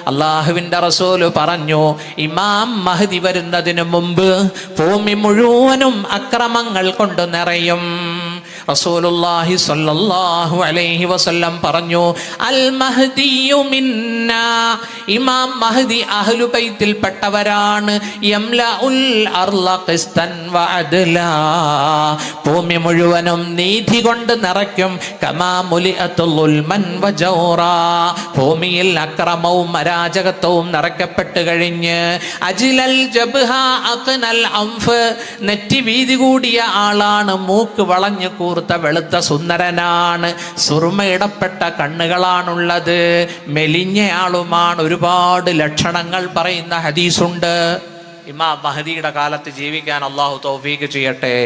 അള്ളാഹുവിൻ്റെ റസൂല് പറഞ്ഞു, ഇമാം മഹ്ദി വരുന്നതിന് മുമ്പ് ഭൂമി മുഴുവനും അക്രമങ്ങൾ കൊണ്ട് നിറയും. റസൂലുള്ളാഹി സ്വല്ലല്ലാഹു അലൈഹി വസല്ലം പറഞ്ഞു, അൽ മഹ്ദിയു മിന്നാ, ഇമാം മഹ്ദി അഹ്ലു ബൈത്തിൽ പെട്ടവരാണ്. യംലഉൽ അർള ഖിസ്തൻ വഅദ്ലാ, ഭൂമി മുഴുവനും നീതി കൊണ്ട് നിറയ്ക്കും. കമാ മുലിഅതു ളുൽമൻ വജൗറാ, ഭൂമിയിൽ അക്രമവും അരാജകത്വവും നിറയ്ക്കപ്പെട്ട് കഴിഞ്ഞ് അജ്ലൽ ജബ്ഹ അഖ്നൽ അൻഫ്, നെറ്റി വീതി കൂടിയ ആളാണ്, മൂക്ക് വളഞ്ഞു കൂർത്ത വെളുത്ത സുന്ദരനാണ്, സുറുമയിടപ്പെട്ട കണ്ണുകളാണുള്ളത്, മെലിഞ്ഞയാളുമാണ്. ഒരുപാട് ലക്ഷണങ്ങൾ പറയുന്ന ഹദീസുണ്ട്. ഇമാം മഹദിയുടെ കാലത്ത് ജീവിക്കാൻ അള്ളാഹു തൗഫീഖ് ചെയ്യട്ടെ.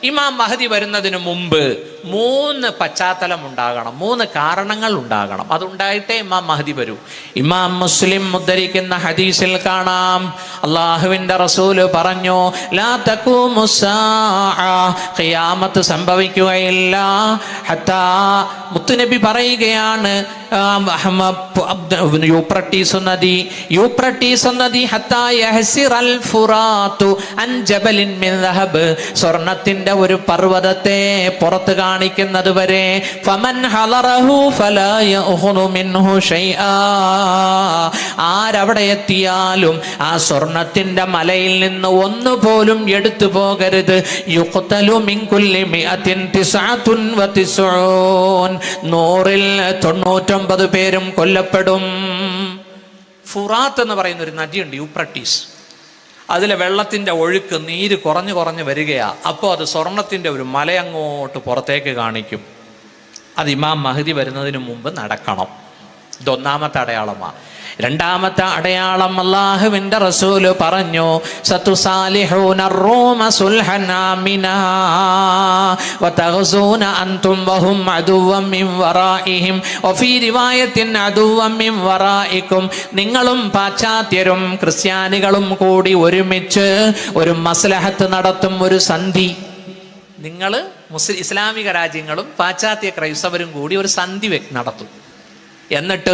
ഇമാം മഹദി വരുന്നതിന് മുമ്പ് 3 പശ്ചാത്തലം ഉണ്ടാകണം, 3 കാരണങ്ങൾ ഉണ്ടാകണം. അതുണ്ടായിട്ടേ ഇമാം മഹദി വരൂ. ഇമാം മുസ്ലിം ഉദ്ധരിക്കുന്ന ഹദീസിൽ കാണാം, അള്ളാഹുവിൻ്റെ റസൂല് പറഞ്ഞു, ലാ തഖൂമു സ്സാഅ, ഖിയാമത്ത് സംഭവിക്കുകയില്ല. ഹത്താ, മുത്തുനബി പറയുകയാണ്, യൂപ്രട്ടീസ് നദി ഹത്താ യഹ്സിറൽ ഫുറാത്തു അൻ ജബലിൻ മിൻ ദഹബ്, സ്വർണത്തിന്റെ ഒരു പർവ്വതത്തെ പുറത്ത് കാണിക്കുന്നത് വരെ, ഫമൻ ഹളറഹു ഫലാ യഅഖുദു മിൻഹു ശൈആ, ആരവിടെ എത്തിയാലും ആ സ്വർണത്തിന്റെ മലയിൽ നിന്ന് ഒന്നുപോലും എടുത്തു പോകരുത്. യുഖ്തലു മിൻ കുല്ലി മിഅത്തിൻ തിസ്അത്തുൻ വതിസ്ഊൻ, 100ൽ 99 പേരും കൊല്ലപ്പെടും. ഫുറാത്ത് എന്ന് പറയുന്ന ഒരു നദിയുണ്ട്, യൂപ്രട്ടീസ്. അതിലെ വെള്ളത്തിൻ്റെ ഒഴുക്ക്, നീര് കുറഞ്ഞു വരികയാ. അപ്പോൾ അത് സ്വർണത്തിൻ്റെ ഒരു മലയങ്ങോട്ട് പുറത്തേക്ക് കാണിക്കും. അത് ഇമാം മഹദി വരുന്നതിന് മുമ്പ് നടക്കണം. ഇതൊന്നാമത്തെ അടയാളമാണ്. രണ്ടാമത്തെ അടയാളം, അല്ലാഹുവിൻ്റെ റസൂല് പറഞ്ഞു, സതുസാലിഹൂന റൂമ സുൽഹൻ ആമിനാ വതഗ്സൂന അൻതും വഹും അദുവ്വൻ മിൻ വറാഇഹിം വഫീ റിവായത്തിൻ അദുവ്വൻ മിൻ വറാഇക്കും, നിങ്ങളും പാശ്ചാത്യരും ക്രിസ്ത്യാനികളും കൂടി ഒരുമിച്ച് ഒരു മസ്ലഹത്ത് നടത്തും, ഒരു സന്ധി. നിങ്ങൾ ഇസ്ലാമിക രാജ്യങ്ങളും പാശ്ചാത്യ ക്രൈസ്തവരും കൂടി ഒരു സന്ധി നടത്തും. എന്നിട്ട്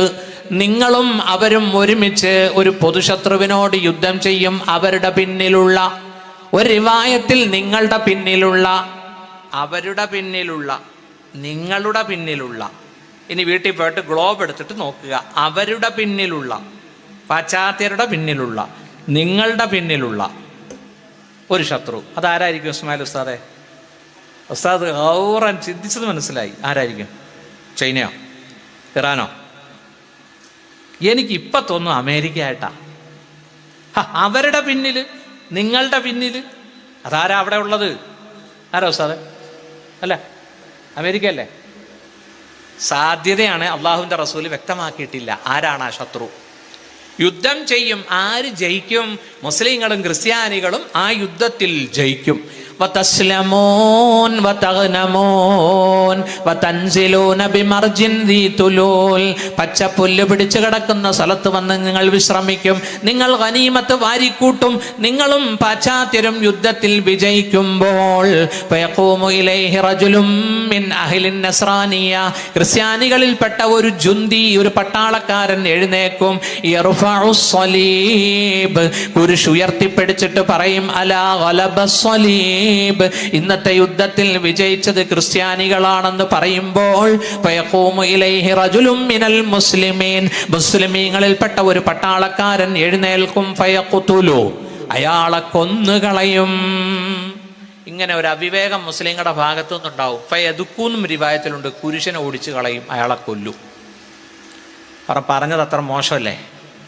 നിങ്ങളും അവരും ഒരുമിച്ച് ഒരു പൊതുശത്രുവിനോട് യുദ്ധം ചെയ്യും. അവരുടെ പിന്നിലുള്ള, ഒരു റിവായത്തിൽ നിങ്ങളുടെ പിന്നിലുള്ള, അവരുടെ പിന്നിലുള്ള, നിങ്ങളുടെ പിന്നിലുള്ള, ഇനി വീട്ടിൽ പോയിട്ട് ഗ്ലോബ് എടുത്തിട്ട് നോക്കുക, അവരുടെ പിന്നിലുള്ള, പാശ്ചാത്യരുടെ പിന്നിലുള്ള, നിങ്ങളുടെ പിന്നിലുള്ള ഒരു ശത്രു. അതാരായിരിക്കും ഇസ്മായിൽ ഉസ്താദെ? ഉസ്താദ് ഔറൻ ചിന്തിച്ചത് മനസ്സിലായി. ആരായിരിക്കും? ചൈനയോ ഇറാനോ? എനിക്കിപ്പം തോന്നുന്നു അമേരിക്ക ആയിട്ടാ. അവരുടെ പിന്നിൽ, നിങ്ങളുടെ പിന്നിൽ, അതാരാ അവിടെ ഉള്ളത്? ആരാ ഉസ്താദ്? അല്ല, അമേരിക്ക അല്ലേ? സാധ്യതയാണ്. അള്ളാഹുവിൻ്റെ റസൂല് വ്യക്തമാക്കിയിട്ടില്ല ആരാണ് ആ ശത്രു. യുദ്ധം ചെയ്യും. ആര് ജയിക്കും? മുസ്ലിങ്ങളും ക്രിസ്ത്യാനികളും ആ യുദ്ധത്തിൽ ജയിക്കും. വതസ്ലമൂൻ വതഗ്നമൂൻ വതൻസിലൂന ബിമർജിൻ ദീ തുലൂൽ, പച്ചപ്പുല്ല് പിടിച്ചു കിടക്കുന്ന സ്ഥലത്ത് വന്ന് നിങ്ങൾ വിശ്രമിക്കും. നിങ്ങൾ ഗനീമത്ത് വാരിക്കൂട്ടും. നിങ്ങളും പാശ്ചാത്യരും യുദ്ധത്തിൽ വിജയിക്കുമ്പോൾ ഫയഖൂമു ഇലൈഹി റജുലും മിൻ അഹ്ലിൻ നസ്രാനിയ, ക്രിസ്ത്യാനികളിൽപ്പെട്ട ഒരു ജുന്തി, ഒരു പട്ടാളക്കാരൻ എഴുന്നേക്കും. യർഫഉസ് സ്വലീബ്, കുരിശ് ഉയർത്തിപ്പിടിച്ചിട്ട് പറയും, അലാ ഗലബസ് സ്വലീബ്, ഇന്നത്തെ യുദ്ധത്തിൽ വിജയിച്ചത് ക്രിസ്ത്യാനികളാണെന്ന് പറയുമ്പോൾ ഫയഖൂമു ഇലൈഹി റജുലും മിനൽ മുസ്ലിമീൻ, മുസ്ലിമീങ്ങളിൽപ്പെട്ട ഒരു പട്ടാളക്കാരൻ എഴുന്നേൽക്കും. ഫയഖ്തുലു, അയാളെ കൊന്നുകളയും. ഇങ്ങനെ ഒരു അവിവേകം മുസ്ലിങ്ങളുടെ ഭാഗത്തു നിന്നുണ്ടാവും. ഫയദുക്കൂന്നും റിവായത്തിലുണ്ട്, കുരിശനെ ഓടിച്ചു കളയും, അയാളെ കൊല്ലും. പറഞ്ഞത് അത്ര മോശമല്ലേ?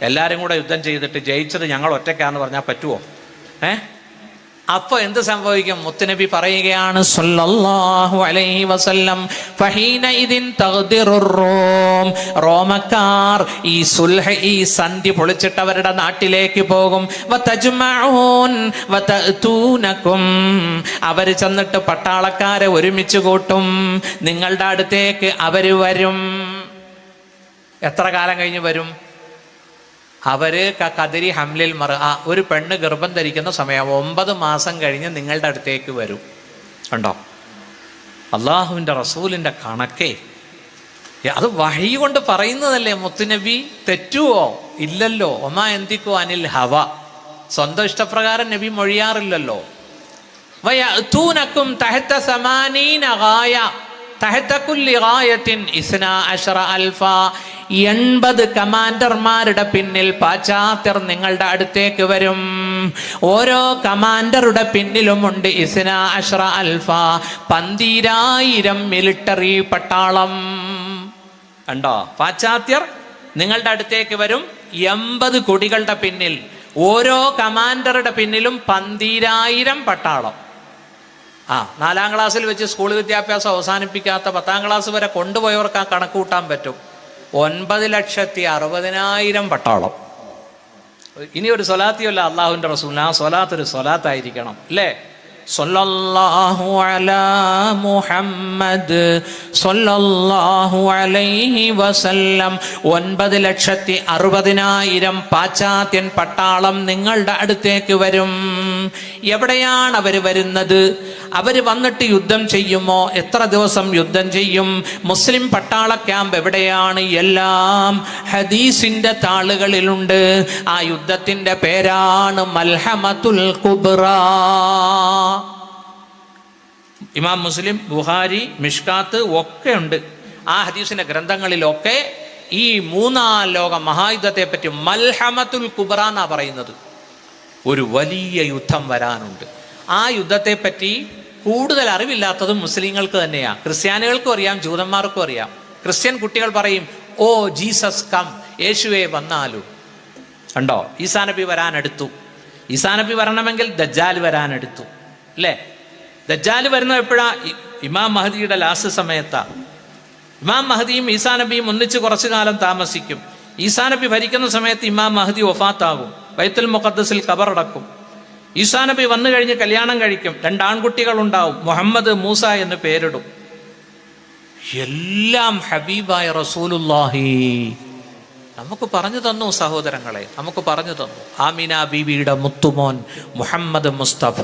എല്ലാവരും കൂടെ യുദ്ധം ചെയ്തിട്ട് ജയിച്ചത് ഞങ്ങൾ ഒറ്റയ്ക്കാന്ന് പറഞ്ഞാൽ പറ്റുമോ? അപ്പൊ എന്ത് സംഭവിക്കും? മുത്തുനബി പറയുകയാണ് സല്ലല്ലാഹു അലൈഹി വസല്ലം, ഫഹീനഇദിൻ തഗ്ദിറുർ റൂം, റോമക്കാർ ഈ സുൽഹ്, ഈ സന്ധി പൊളിച്ചിട്ട് അവരുടെ നാട്ടിലേക്ക് പോകും. വതജ്മഊൻ വതഅതൂനകും, അവർ ചെന്നിട്ട് പട്ടാളക്കാരെ ഒരുമിച്ച് കൂട്ടും. നിങ്ങളുടെ അടുത്തേക്ക് അവർ വരും. എത്ര കാലം കഴിഞ്ഞ് വരും? അവര് കദരി ഹംലിൽ ഒരു പെണ്ണ് ഗർഭം ധരിക്കുന്ന സമയം 9 മാസം കഴിഞ്ഞ് നിങ്ങളുടെ അടുത്തേക്ക് വരും. കണ്ടോ? അള്ളാഹുവിൻ്റെ റസൂലിൻ്റെ കണക്കേ അത് വഹി കൊണ്ട് പറയുന്നതല്ലേ മുത്തുനബി, തെറ്റുവോ? ഇല്ലല്ലോ. ഒമാ എന്തിക്കോ അനിൽ ഹവ, സ്വന്തം ഇഷ്ടപ്രകാരം നബി മൊഴിയാറില്ലല്ലോ. വയഅതൂനകും തഹത സമാനീന ഗായ തഹത കുല്ലി ഗായത്തിൻ 80 കമാൻഡർമാരുടെ പിന്നിൽ പാശ്ചാത്യർ നിങ്ങളുടെ അടുത്തേക്ക് വരും. ഓരോ കമാൻഡറുടെ പിന്നിലുമുണ്ട് 12,000 മിലിറ്ററി പട്ടാളം. കണ്ടോ? പാശ്ചാത്യർ നിങ്ങളുടെ അടുത്തേക്ക് വരും 80 കൊടികളുടെ പിന്നിൽ, ഓരോ കമാൻഡറുടെ പിന്നിലും 12,000 പട്ടാളം. 4ാം ക്ലാസ്സിൽ വെച്ച് സ്കൂൾ വിദ്യാഭ്യാസം അവസാനിപ്പിക്കാത്ത 10ാം ക്ലാസ് വരെ കൊണ്ടുപോയവർക്ക് ആ കണക്ക് കൂട്ടാൻ പറ്റും. 9,60,000 പട്ടാളം. ഇനി ഒരു സ്വലാത്തിയല്ല അള്ളാഹുവിൻ്റെ റസൂൽ, ആ സ്വലാത്ത് ഒരു സ്വലാത്തായിരിക്കണം അല്ലേ? സല്ലല്ലാഹു അലാ മുഹമ്മദ് സല്ലല്ലാഹു അലൈഹി വസല്ലം. 9,60,000 പാശ്ചാത്യൻ പട്ടാളം നിങ്ങളുടെ അടുത്തേക്ക് വരും. എവിടെയാണ് അവർ വരുന്നത്? അവർ വന്നിട്ട് യുദ്ധം ചെയ്യുമോ? എത്ര ദിവസം യുദ്ധം ചെയ്യും? മുസ്ലിം പട്ടാള ക്യാമ്പ് എവിടെയാണ്? എല്ലാം ഹദീസിന്റെ താളുകളിലുണ്ട്. ആ യുദ്ധത്തിന്റെ പേരാണ് മൽഹമത്തുൽ കുബ്ര. ഇമാം മുസ്ലിം, ബുഖാരി, മിഷ്കാത്ത് ഒക്കെ ഉണ്ട്. ആ ഹദീസിന്റെ ഗ്രന്ഥങ്ങളിലൊക്കെ ഈ 3ാം ലോക മഹായുദ്ധത്തെ പറ്റി മൽഹമത്തുൽ കുബ്ര എന്നാ പറയുന്നത്. ഒരു വലിയ യുദ്ധം വരാനുണ്ട്. ആ യുദ്ധത്തെപ്പറ്റി കൂടുതൽ അറിവില്ലാത്തതും മുസ്ലിങ്ങൾക്ക് തന്നെയാണ്. ക്രിസ്ത്യാനികൾക്കും അറിയാം, ജൂതന്മാർക്കും അറിയാം. ക്രിസ്ത്യൻ കുട്ടികൾ പറയും, ഓ ജീസസ് കം, യേശുവെ വന്നാലു. കണ്ടോ? ഈസാ നബി വരാനെടുത്തു. ഈസാ നബി വരണമെങ്കിൽ ദജ്ജാൽ വരാനെടുത്തു അല്ലേ? ദജ്ജാൽ വരുന്നത് എപ്പോഴാ? ഇമാം മഹദിയുടെ ലാസ്റ്റ് സമയത്താണ്. ഇമാം മഹദിയും ഈസാ നബിയും ഒന്നിച്ച് കുറച്ചു കാലം താമസിക്കും. ഈസാ നബി ഭരിക്കുന്ന സമയത്ത് ഇമാം മഹദി വഫാത്താകും, ബൈത്തുൽ മുഖദ്ദസിൽ ഖബറടക്കും. ഈസാ നബി വന്നു കഴിഞ്ഞ് കല്യാണം കഴിക്കും. 2 ആൺകുട്ടികൾ ഉണ്ടാവും. മുഹമ്മദ്, മൂസ എന്ന് പേരിടും. എല്ലാം ഹബീബായ റസൂലുള്ളാഹി നമുക്ക് പറഞ്ഞു തന്നു സഹോദരങ്ങളെ, നമുക്ക് പറഞ്ഞു തന്നു. ആമിന ബീബിയുടെ മുത്തുമോൻ മുഹമ്മദ് മുസ്തഫ.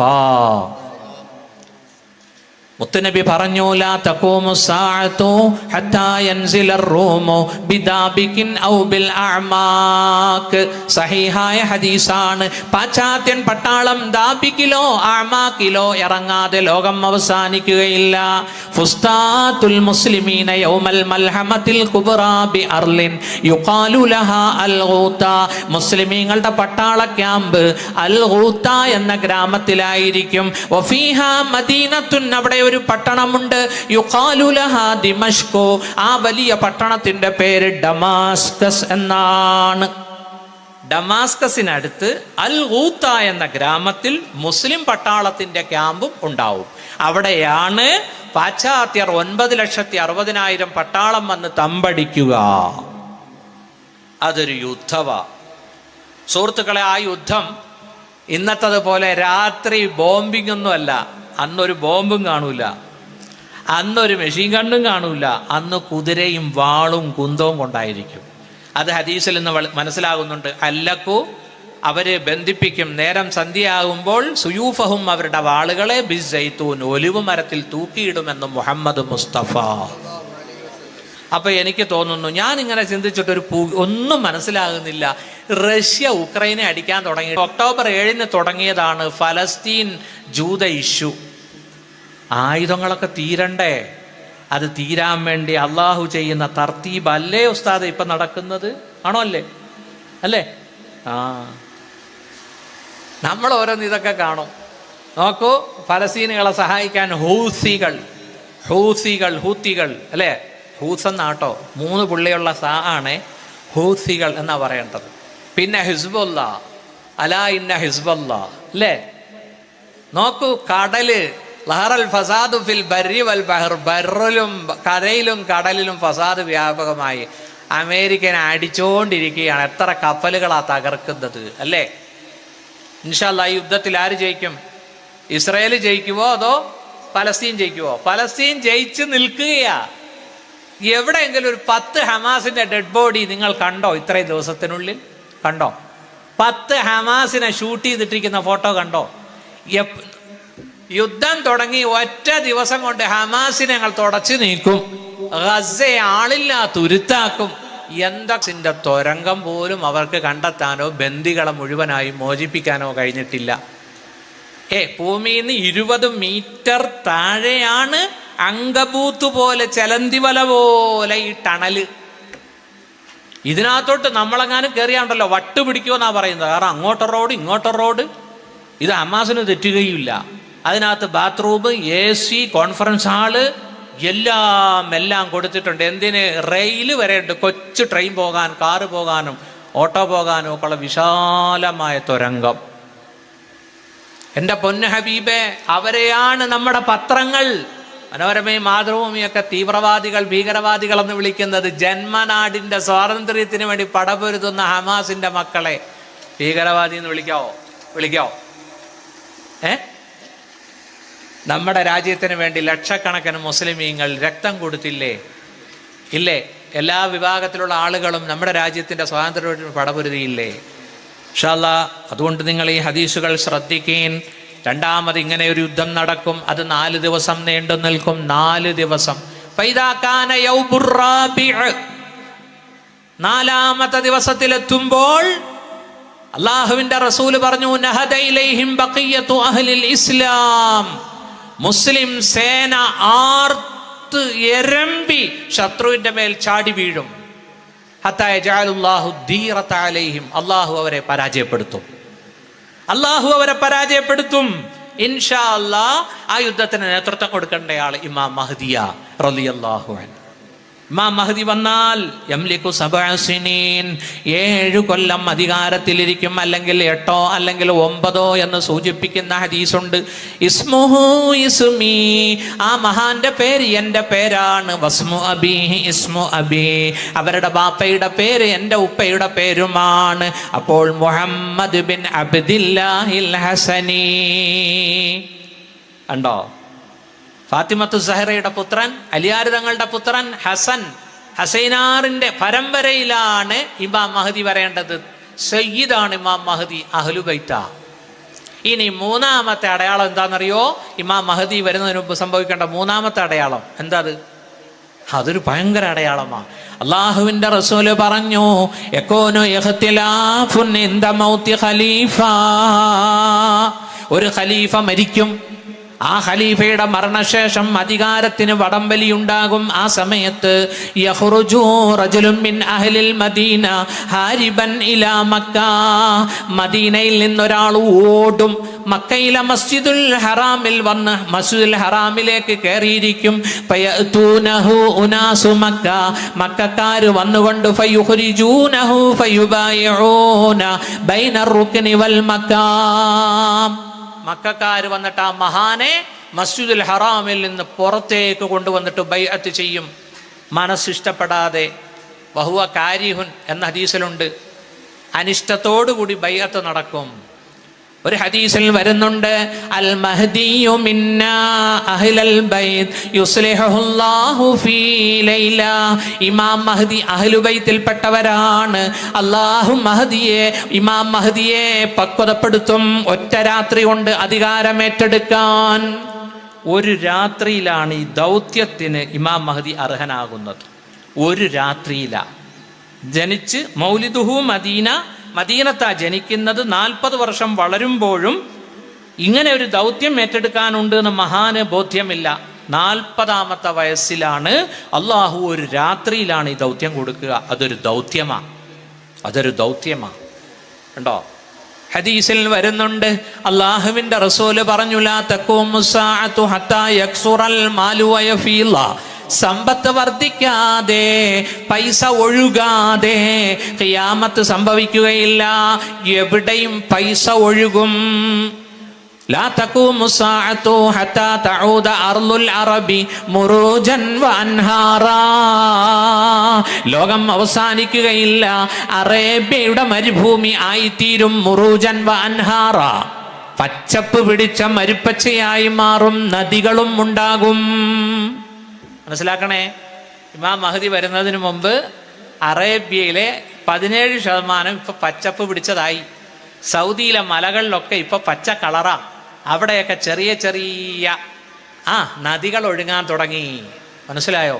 മുത്തുനബി പറഞ്ഞു, ലാ തഖൂമു സാഅതു ഹത്താ യൻസിലർ റൂമു ബിദാബികിൻ ഔ ബിൽ അഅമാക്. സഹീഹായ ഹദീസാണ്. പാശ്ചാത്യൻ പട്ടാളം ദാബിക്കിലോ അഅമാക്കിലോ ഇറങ്ങാതെ ലോകം അവസാനിക്കുകയില്ല. ഫുസ്താത്തുൽ മുസ്ലിമീന യൗമൽ മൽഹമത്തിൽ കുബ്റാ ബി അർലിൻ യുഖാലു ലഹാ അൽ ഗൂത. മുസ്ലിമീങ്ങളുടെ പട്ടാള ക്യാമ്പ് അൽ ഗൂത എന്ന ഗ്രാമത്തിലായിരിക്കും. വഫീഹാ മദീനത്തുൻ, അവിടെ ഒരു പട്ടണമുണ്ട്. യുഖാലു ലഹാ ദിമഷ്കു. ആ വലിയ പട്ടണത്തിന്റെ പേര് ഡമാസ്കസ് എന്നാണ്. ഡമാസ്കസിനടുത്ത് അൽ ഗൂത്ത എന്ന ഗ്രാമത്തിൽ മുസ്ലിം പട്ടാളത്തിന്റെ ക്യാമ്പും ഉണ്ടാവും. അവിടെയാണ് പാശ്ചാത്യർ 9,60,000 പട്ടാളം വന്ന് തമ്പടിക്കുക. അതൊരു യുദ്ധവാ സുഹൃത്തുക്കളെ. ആ യുദ്ധം ഇന്നത്തതുപോലെ രാത്രി ബോംബിംഗ് ഒന്നും അല്ല. അന്നൊരു ബോംബും കാണൂല, അന്നൊരു മെഷീൻ ഗണ്ണും കാണൂല. അന്ന് കുതിരയും വാളും കുന്തവും കൊണ്ടായിരിക്കും. അത് ഹദീസിൽ നിന്ന് മനസ്സിലാകുന്നുണ്ട്. അല്ലക്കു, അവര് ബന്ധിപ്പിക്കും. നേരം സന്ധ്യയാകുമ്പോൾ സുയൂഫഹും, അവരുടെ വാളുകളെ ബിസ്സൈത്തൂൻ, ഒലിവ് മരത്തിൽ തൂക്കിയിടുമെന്ന് മുഹമ്മദ് മുസ്തഫ. അപ്പൊ എനിക്ക് തോന്നുന്നു, ഞാൻ ഇങ്ങനെ ചിന്തിച്ചിട്ടൊരു ഒന്നും മനസ്സിലാകുന്നില്ല. റഷ്യ ഉക്രൈനെ അടിക്കാൻ തുടങ്ങി. ഒക്ടോബർ 7 തുടങ്ങിയതാണ് ഫലസ്തീൻ ജൂത ഇഷ്യൂ. ആയുധങ്ങളൊക്കെ തീരണ്ടേ? അത് തീരാൻ വേണ്ടി അള്ളാഹു ചെയ്യുന്ന തർത്തീബ് അല്ലേ ഉസ്താദ് ഇപ്പൊ നടക്കുന്നത്? ആണോ? അല്ലേ? നമ്മൾ ഓരോന്ന് ഇതൊക്കെ കാണും. നോക്കൂ, ഫലസ്തീനുകളെ സഹായിക്കാൻ ഹൂത്തികൾ അല്ലേ? ഹൂസ് എന്നാട്ടോ, 3 പുള്ളിയുള്ള സാ ആണ് ഹൂത്തികൾ എന്നാ പറയേണ്ടത്. പിന്നെ ഹിസ്ബുല്ല, അലാ ഇന്ന ഹിസ്ബുല്ല അല്ലേ? നോക്കൂ, കടല് ലഹറൽ ഫസാദു ഫിൽ ബർരി വൽ ബഹർ. ബർറിലും കരയിലും കടലിലും ഫസാദ് വ്യാപകമായി. അമേരിക്കനെ അടിച്ചുകൊണ്ടിരിക്കുകയാണ്. എത്ര കപ്പലുകളാ തകർക്കുന്നത് അല്ലേ? ഇൻഷാ അല്ലാഹ് ഈ യുദ്ധത്തിൽ ആര് ജയിക്കും? ഇസ്രായേൽ ജയിക്കുവോ അതോ ഫലസ്തീൻ ജയിക്കുവോ? ഫലസ്തീൻ ജയിച്ച് നിൽക്കുകയാ. എവിടെയെങ്കിലും ഒരു 10 ഹമാസിന്റെ ഡെഡ് ബോഡി നിങ്ങൾ കണ്ടോ? ഇത്രയും ദിവസത്തിനുള്ളിൽ കണ്ടോ? 10 ഹമാസിനെ ഷൂട്ട് ചെയ്തിട്ടിരിക്കുന്ന ഫോട്ടോ കണ്ടോ? യുദ്ധം തുടങ്ങി ഒറ്റ ദിവസം കൊണ്ട് ഹമാസിനെ ഞങ്ങൾ തുടച്ചു നീക്കും. ഗസയെ ആളില്ലാ തുരുത്താക്കും. എന്തൊക്കെ തുരങ്കം പോലും അവർക്ക് കണ്ടെത്താനോ ബന്ദികളെ മുഴുവനായി മോചിപ്പിക്കാനോ കഴിഞ്ഞിട്ടില്ല. ഭൂമിയിൽ നിന്ന് 20 മീറ്റർ താഴെയാണ് അങ്കബൂത്ത് പോലെ, ചെലന്തിവല പോലെ ഈ ടണല്. ഇതിനകത്തോട്ട് നമ്മളെങ്ങാനും കയറിയാണ്ടല്ലോ വട്ട് പിടിക്കുമെന്നാ പറയുന്നത്. കാരണം അങ്ങോട്ടൊരു റോഡ് ഇങ്ങോട്ടൊരു റോഡ്. ഇത് ഹമാസിന് തെറ്റുകയില്ല. അതിനകത്ത് ബാത്റൂം, AC, കോൺഫറൻസ് ഹാള് എല്ലാം കൊടുത്തിട്ടുണ്ട്. എന്തിന്? റെയില് വരെ ഉണ്ട്. കൊച്ചു ട്രെയിൻ പോകാൻ, കാറ് പോകാനും ഓട്ടോ പോകാനും ഒക്കെ ഉള്ള വിശാലമായ തുരങ്കം. എൻ്റെ പൊന്നു ഹബീബെ, അവരെയാണ് നമ്മുടെ പത്രങ്ങൾ, മനോരമയും മാതൃഭൂമിയൊക്കെ തീവ്രവാദികൾ, ഭീകരവാദികൾ എന്ന് വിളിക്കുന്നത്. ജന്മനാടിൻ്റെ സ്വാതന്ത്ര്യത്തിന് വേണ്ടി പടപൊരുതുന്ന ഹമാസിന്റെ മക്കളെ ഭീകരവാദി എന്ന് വിളിക്കാവോ? നമ്മുടെ രാജ്യത്തിന് വേണ്ടി ലക്ഷക്കണക്കിന് മുസ്ലിമീങ്ങൾ രക്തം കൊടുത്തില്ലേ? ഇല്ലേ? എല്ലാ വിഭാഗത്തിലുള്ള ആളുകളും നമ്മുടെ രാജ്യത്തിൻ്റെ സ്വാതന്ത്ര്യത്തിന് പടപൊരുതിയില്ലേ? ഇൻഷാ അല്ലാഹ് അതുകൊണ്ട് നിങ്ങൾ ഈ ഹദീസുകൾ ശ്രദ്ധിക്കീൻ. രണ്ടാമത് ഇങ്ങനെ ഒരു യുദ്ധം നടക്കും. അത് 4 ദിവസം നീണ്ടു നിൽക്കും. 4 ദിവസം. നാലാമത്തെ ദിവസത്തിലെത്തുമ്പോൾ അള്ളാഹുവിന്റെ റസൂല് പറഞ്ഞു, നഹദ ഇലൈഹിം ബഖിയത്തു അഹ്ലിൽ ഇസ്ലാം. മുസ്ലിം സേന ആർത്ത് എരമ്പി ശത്രുവിന്റെ മേൽ ചാടി വീഴും. ഹത്താ യജഅലുല്ലാഹു ദീറത അലൈഹിം. അള്ളാഹു അവരെ പരാജയപ്പെടുത്തും. ഇൻഷാ അല്ലാഹ് ആ യുദ്ധത്തിന് നേതൃത്വം കൊടുക്കേണ്ടയാൾ ഇമാം മഹ്ദിയ റളിയല്ലാഹു അൻഹു. ഇമാം മഹ്ദി വന്നാൽ യംലികു 7 സിനീൻ, 7 കൊല്ലം അധികാരത്തിലിരിക്കും. അല്ലെങ്കിൽ 8 അല്ലെങ്കിൽ 9 എന്ന് സൂചിപ്പിക്കുന്ന ഹദീസുണ്ട്. ഇസ്മുഹു ഇസ്മി, ആ മഹാന്റെ പേര് എൻ്റെ പേരാണ്. വസ്മു അബീഹി ഇസ്മു അബീ, അവരുടെ ബാപ്പയുടെ പേര് എൻ്റെ ഉപ്പയുടെ പേരുമാണ്. അപ്പോൾ മുഹമ്മദ് ബിൻ അബ്ദില്ലാഹിൽ ഹസനി കണ്ടോ? ഫാത്തിമത്തു സഹറയുടെ പുത്രൻ, അലിയാർ തങ്ങളുടെ പുത്രൻ ഹസൈനാറിന്റെ പരമ്പരയിലാണ് ഇമാം മഹ്ദി വരേണ്ടത്. സയ്യിദാണ് ഇമാം മഹ്ദി, അഹ്ലുബൈത്ത. ഇനി 3ാമത്തെ അടയാളം എന്താണെന്നറിയോ? ഇമാം മഹ്ദി വരുന്നതിന് മുമ്പ് സംഭവിക്കേണ്ട 3ാമത്തെ അടയാളം എന്താ? അതൊരു ഭയങ്കര അടയാളമാണ്. അള്ളാഹുവിന്റെ റസൂല് പറഞ്ഞു, യകൂനു ഇഖ്തിലാഫുൻ ഇൻദ മൗതി ഖലീഫ. ഒരു ഖലീഫ മരിക്കും. ആ ഖലീഫയുടെ മരണശേഷം അധികാരത്തിന് വടംവലിയുണ്ടാകും. ആ സമയത്ത് യഖ്റുജു റജുലുൻ മിൻ അഹ്ലിൽ മദീന ഹാരിബൻ ഇലാ മക്ക. മദീനയിൽ നിന്നൊരാൾ ഓടും. മക്കയിലെ മസ്ജിദുൽ ഹറാമിൽ വന്ന് മസ്ജിദുൽ ഹറാമിലേക്ക് കയറിയിരിക്കും. ഫയഅതൂനഹു ഉനാസു മക്ക, മക്കക്കാർ വന്നുകൊണ്ട് ഫയുഖ്രിജൂനഹു ഫയുബായിഊന ബൈനർ റുക്നി വൽ മക്കാം. മക്കക്കാർ വന്നിട്ട് ആ മഹാനെ മസ്ജിദുൽ ഹറാമിൽ നിന്ന് പുറത്തേക്ക് കൊണ്ടുവന്നിട്ട് ബൈഅത്ത് ചെയ്യും. മനസ്സിഷ്ടപ്പെടാതെ, വഹുവ കാരിഹുൻ എന്ന ഹദീസിലുണ്ട്, അനിഷ്ടത്തോടുകൂടി ബൈഅത്ത് നടക്കും. ഒരു ഹദീസിൽ വരുന്നുണ്ട്, അൽ മഹ്ദിയു മിന്നാ അഹ്ലൽ ബൈത്ത് യുസ്ലിഹുല്ലാഹു ഫീ ലൈല. ഇമാം മഹ്ദി അഹ്ലുബൈത്തിൽപ്പെട്ടവരാണ്. അല്ലാഹു ഇമാം മഹ്ദിയെ പക്വതപ്പെടുത്തും ഒറ്റ രാത്രി കൊണ്ട് അധികാരമേറ്റെടുക്കാൻ. ഒരു രാത്രിയിലാണ് ഈ ദൗത്യത്തിന് ഇമാം മഹ്ദി അർഹനാകുന്നത്. ഒരു രാത്രിയിലാണ് ജനിച്ച്. മൗലിദുഹു മദീന, മദീനത്താ ജനിക്കുന്നത്. 40 വർഷം വളരുമ്പോഴും ഇങ്ങനെ ഒരു ദൗത്യം ഏറ്റെടുക്കാനുണ്ട് എന്ന് മഹാന് ബോധ്യമില്ല. 40ാമത്തെ വയസ്സിലാണ് അള്ളാഹു ഒരു രാത്രിയിലാണ് ഈ ദൗത്യം കൊടുക്കുക. അതൊരു ദൗത്യമാ കണ്ടോ? ഹദീസിൽ വരുന്നുണ്ട്, അള്ളാഹുവിന്റെ റസൂല് പറഞ്ഞു, ലാ തഖൂമു സ്സാഅതു ഹത്താ യക്സുറൽ മാലു വയഫീല. സമ്പത്ത് വർദ്ധിക്കാതെ, പൈസ ഒഴുകാതെ ഖിയാമത്ത് സംഭവിക്കുകയില്ല. എവിടെയും പൈസ ഒഴുകും. ലാ തഖൂമു സ്സാഅതു ഹത്താ തഊദ അർളുൽ അറബി മുറൂജൻ വഅൻഹാറാ. ലോകം അവസാനിക്കുകയില്ല, അറേബ്യയുടെ മരുഭൂമി ആയിത്തീരും. മുറൂജൻ വഅൻഹാറാ, പച്ചപ്പ് പിടിച്ച മരുപ്പച്ചയായി മാറും. നദികളും ഉണ്ടാകും. മനസ്സിലാക്കണേ, ഇമാം മഹ്ദി വരുന്നതിന് മുമ്പ് അറേബ്യയിലെ 17% ഇപ്പൊ പച്ചപ്പ് പിടിച്ചതായി. സൗദിയിലെ മലകളിലൊക്കെ ഇപ്പൊ പച്ച കളറാ. അവിടെയൊക്കെ ചെറിയ നദികൾ ഒഴുകാൻ തുടങ്ങി. മനസ്സിലായോ?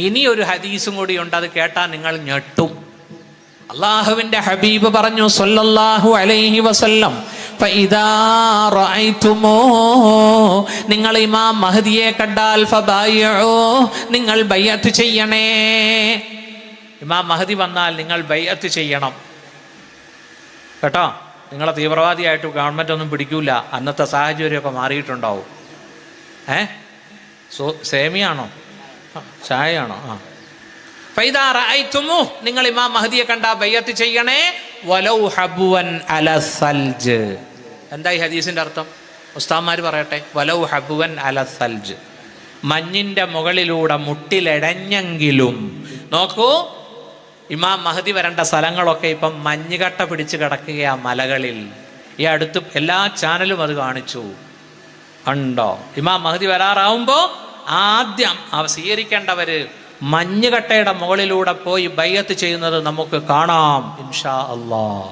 ഇനി ഒരു ഹദീസും കൂടി ഉണ്ട്, അത് കേട്ടാൽ നിങ്ങൾ ഞെട്ടും. അള്ളാഹുവിന്റെ ഹബീബ് പറഞ്ഞു സല്ലല്ലാഹു അലൈഹി വസല്ലം, ഫഇദാ റഅയ്തുമൂ, നിങ്ങൾ ഇമാം മഹ്ദിയെ കണ്ടാൽ ഫബായിഉ, നിങ്ങൾ ബൈഅത്ത് ചെയ്യണേ. ഇമാം മഹ്ദി വന്നാൽ നിങ്ങൾ ബൈഅത്ത് ചെയ്യണം കേട്ടോ. നിങ്ങളെ തീവ്രവാദിയായിട്ട് ഗവൺമെന്റ് ഒന്നും പിടിക്കൂല. അന്നത്തെ സാഹചര്യമൊക്കെ മാറിയിട്ടുണ്ടാവും. സേമിയാണോ ചായയാണോ? ഫൈദാ റഅയ്തുമൂ, നിങ്ങൾ ഇമാം മഹ്ദിയെ കണ്ടാ ബൈഅത്ത് ചെയ്യണേ. വലൗ ഹബ്വൻ അല സൽജ്. എന്താ ഈ ഹദീസിന്റെ അർത്ഥം? ഉസ്താദ്മാർ പറയട്ടെ. വലൗ ഹബ്വൻ അല സൽജ്, മഞ്ഞിന്റെ മുകളിലൂടെ മുട്ടിലെടഞ്ഞെങ്കിലും. നോക്കൂ, ഇമാം മഹ്ദി വരേണ്ട സ്ഥലങ്ങളൊക്കെ ഇപ്പം മഞ്ഞുകട്ട പിടിച്ച് കിടക്കുകയാ മലകളിൽ. ഈ അടുത്ത് എല്ലാ ചാനലും അത് കാണിച്ചു. ഉണ്ടോ? ഇമാം മഹ്ദി വരാറാവുമ്പോ ആദ്യം സ്വീകരിക്കേണ്ടവര് മഞ്ഞുകട്ടയുടെ മുകളിലൂടെ പോയി ബൈഅത്ത് ചെയ്യുന്നത് നമുക്ക് കാണാം ഇൻഷാ അല്ലാഹ്.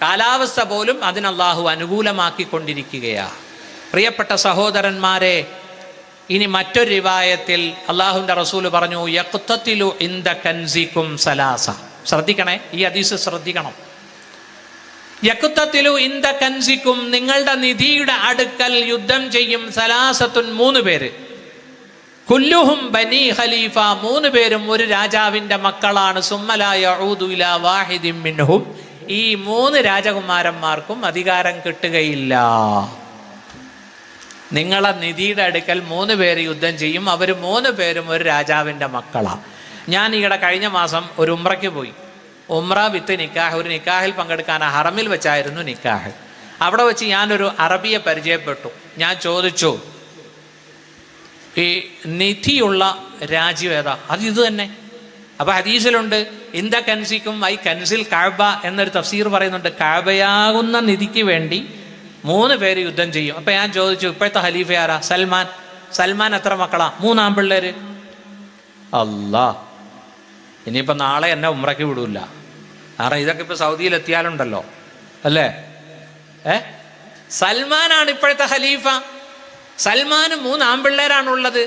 കാലാവസ്ഥ പോലും അതിന് അല്ലാഹു അനുകൂലമാക്കിക്കൊണ്ടിരിക്കുകയാ. പ്രിയപ്പെട്ട സഹോദരന്മാരെ, ഇനി മറ്റൊരു റിവായത്തിൽ അല്ലാഹുവിന്റെ റസൂല് പറഞ്ഞു, യഖ്തതിലു ഇൻദ കൻസികും സലാസ. ശ്രദ്ധിക്കണേ, ഈ ഹദീസ് ശ്രദ്ധിക്കണം. യഖ്തതിലു ഇൻദ കൻസികും, നിങ്ങളുടെ നിധിയുടെ അടുക്കൽ യുദ്ധം ചെയ്യും സലാസത്തുൻ, 3 പേര്. കുല്ലുഹും ബനി ഖലീഫ, 3 പേരും ഒരു രാജാവിന്റെ മക്കളാണ്. സുമ്മലാ യഊദു ഇലാ വാഹിദിൻ മിൻഹും, ഈ 3 രാജകുമാരന്മാർക്കും അധികാരം കിട്ടുകയില്ല. നിങ്ങളെ നിധിയുടെ അടുക്കൽ 3 പേര് യുദ്ധം ചെയ്യും. അവർ 3 പേരും ഒരു രാജാവിന്റെ മക്കളാണ്. ഞാൻ ഈയിടെ കഴിഞ്ഞ മാസം ഒരു ഉംറയ്ക്ക് പോയി. ഉംറ വിത്ത് നിക്കാഹ്. ഒരു നിക്കാഹിൽ പങ്കെടുക്കാൻ ഹറമിൽ വെച്ചായിരുന്നു നിക്കാഹ്. അവിടെ വെച്ച് ഞാനൊരു അറബിയെ പരിചയപ്പെട്ടു. ഞാൻ ചോദിച്ചു, ഈ നിധിയുള്ള രാജ്യം ഏതാ? അത് ഇത് തന്നെ. അപ്പൊ ഹദീസിലുണ്ട് ഇന്ദ കൻസിക്കും ഐ കൻസിൽ കഅബ എന്നൊരു തഫ്സീർ പറയുന്നുണ്ട്. കഅബയാകുന്ന നിധിക്ക് വേണ്ടി 3 പേര് യുദ്ധം ചെയ്യും. അപ്പൊ ഞാൻ ചോദിച്ചു, ഇപ്പോഴത്തെ ഖലീഫ ആരാ? സൽമാൻ. സൽമാൻ എത്ര മക്കളാ? 3 ആൺപിള്ളേര്. അല്ലാ, ഇനിയിപ്പോ നാളെ എന്നെ ഉംറയ്ക്ക് വിടൂല. കാരണം ഇതൊക്കെ ഇപ്പൊ സൗദിയിൽ എത്തിയാലുണ്ടല്ലോ അല്ലേ. സൽമാനാണ് ഇപ്പോഴത്തെ ഖലീഫ. സൽമാന് 3 ആൺപിള്ളേരാണുള്ളത്.